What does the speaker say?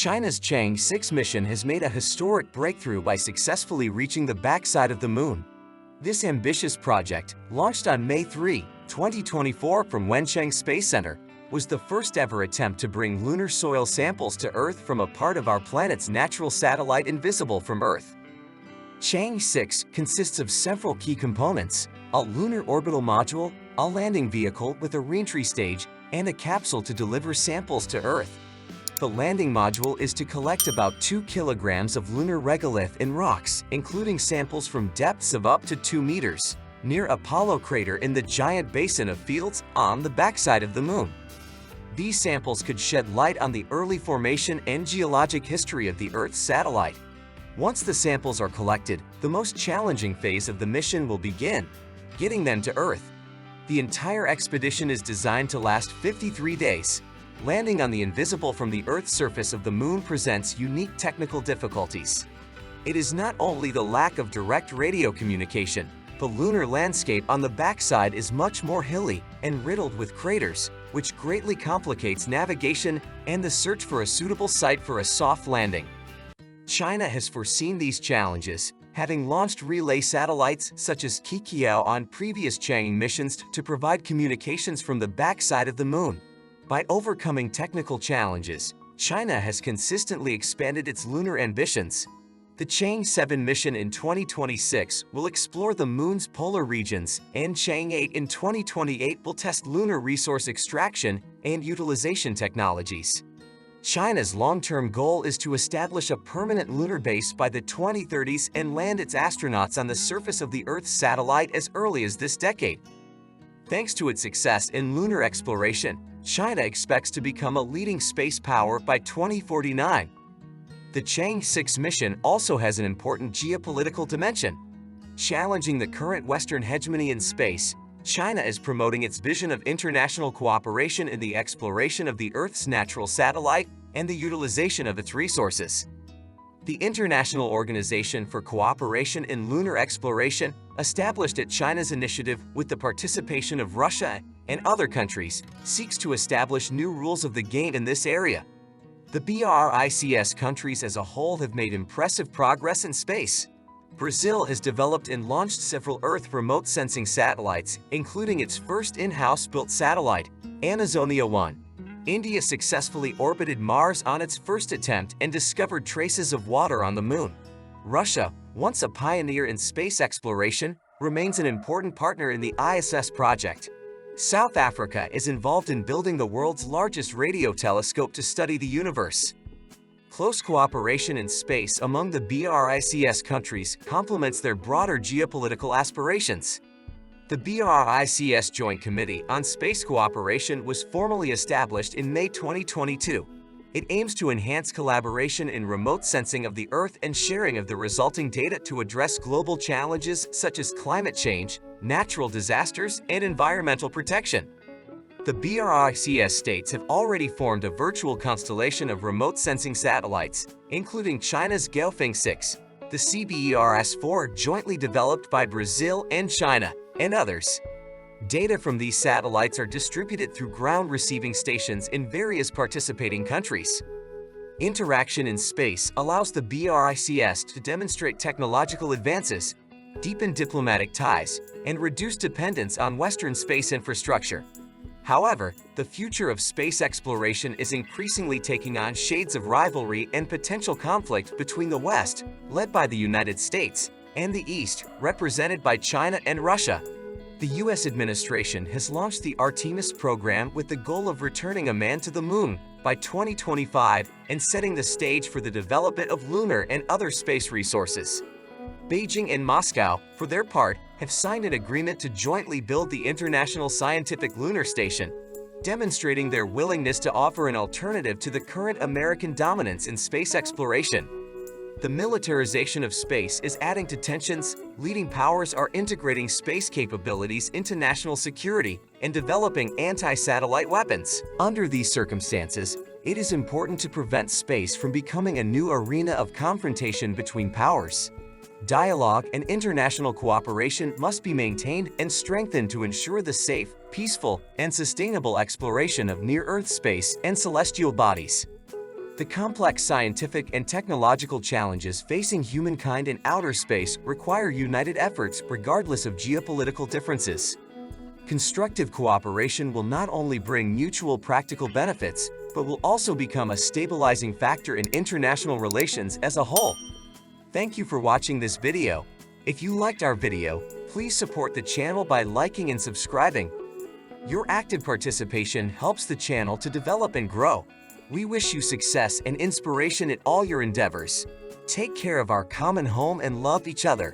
China's Chang'e 6 mission has made a historic breakthrough by successfully reaching the backside of the moon. This ambitious project, launched on May 3, 2024 from Wenchang Space Center, was the first-ever attempt to bring lunar soil samples to Earth from a part of our planet's natural satellite invisible from Earth. Chang'e 6 consists of several key components: a lunar orbital module, a landing vehicle with a reentry stage, and a capsule to deliver samples to Earth. The landing module is to collect about 2 kilograms of lunar regolith in rocks, including samples from depths of up to 2 meters, near Apollo crater in the giant basin of Fields on the backside of the moon. These samples could shed light on the early formation and geologic history of the Earth's satellite. Once the samples are collected, the most challenging phase of the mission will begin: getting them to Earth. The entire expedition is designed to last 53 days. Landing on the invisible from the Earth's surface of the moon presents unique technical difficulties. It is not only the lack of direct radio communication. The lunar landscape on the backside is much more hilly and riddled with craters, which greatly complicates navigation and the search for a suitable site for a soft landing. China has foreseen these challenges, having launched relay satellites such as Qiqiao on previous Chang'e missions to provide communications from the backside of the moon. By overcoming technical challenges, China has consistently expanded its lunar ambitions. The Chang'e 7 mission in 2026 will explore the moon's polar regions, and Chang'e 8 in 2028 will test lunar resource extraction and utilization technologies. China's long-term goal is to establish a permanent lunar base by the 2030s and land its astronauts on the surface of the Earth's satellite as early as this decade. Thanks to its success in lunar exploration, China expects to become a leading space power by 2049. The Chang'e 6 mission also has an important geopolitical dimension. Challenging the current Western hegemony in space, China is promoting its vision of international cooperation in the exploration of the Earth's natural satellite and the utilization of its resources. The International Organization for Cooperation in Lunar Exploration, established at China's initiative with the participation of Russia and other countries, seeks to establish new rules of the game in this area. The BRICS countries as a whole have made impressive progress in space. Brazil has developed and launched several Earth remote sensing satellites, including its first in-house built satellite, Amazonia 1. India successfully orbited Mars on its first attempt and discovered traces of water on the moon. Russia, once a pioneer in space exploration, remains an important partner in the ISS project. South Africa is involved in building the world's largest radio telescope to study the universe. Close cooperation in space among the BRICS countries complements their broader geopolitical aspirations. The BRICS Joint Committee on Space Cooperation was formally established in May 2022. It aims to enhance collaboration in remote sensing of the Earth and sharing of the resulting data to address global challenges such as climate change, natural disasters, and environmental protection. The BRICS states have already formed a virtual constellation of remote sensing satellites, including China's Gaofeng 6, the CBERS-4 jointly developed by Brazil and China, and others. Data from these satellites are distributed through ground receiving stations in various participating countries. Interaction in space allows the BRICS to demonstrate technological advances, deepen diplomatic ties, and reduce dependence on Western space infrastructure. However, the future of space exploration is increasingly taking on shades of rivalry and potential conflict between the West, led by the United States, and the East, represented by China and Russia. The U.S. administration has launched the Artemis program with the goal of returning a man to the moon by 2025 and setting the stage for the development of lunar and other space resources. Beijing and Moscow, for their part, have signed an agreement to jointly build the International Scientific Lunar Station, demonstrating their willingness to offer an alternative to the current American dominance in space exploration. The militarization of space is adding to tensions. Leading powers are integrating space capabilities into national security and developing anti-satellite weapons. Under these circumstances, it is important to prevent space from becoming a new arena of confrontation between powers. Dialogue and international cooperation must be maintained and strengthened to ensure the safe, peaceful, and sustainable exploration of near-Earth space and celestial bodies. The complex scientific and technological challenges facing humankind in outer space require united efforts regardless of geopolitical differences. Constructive cooperation will not only bring mutual practical benefits, but will also become a stabilizing factor in international relations as a whole. Thank you for watching this video. If you liked our video, please support the channel by liking and subscribing. Your active participation helps the channel to develop and grow. We wish you success and inspiration in all your endeavors. Take care of our common home and love each other.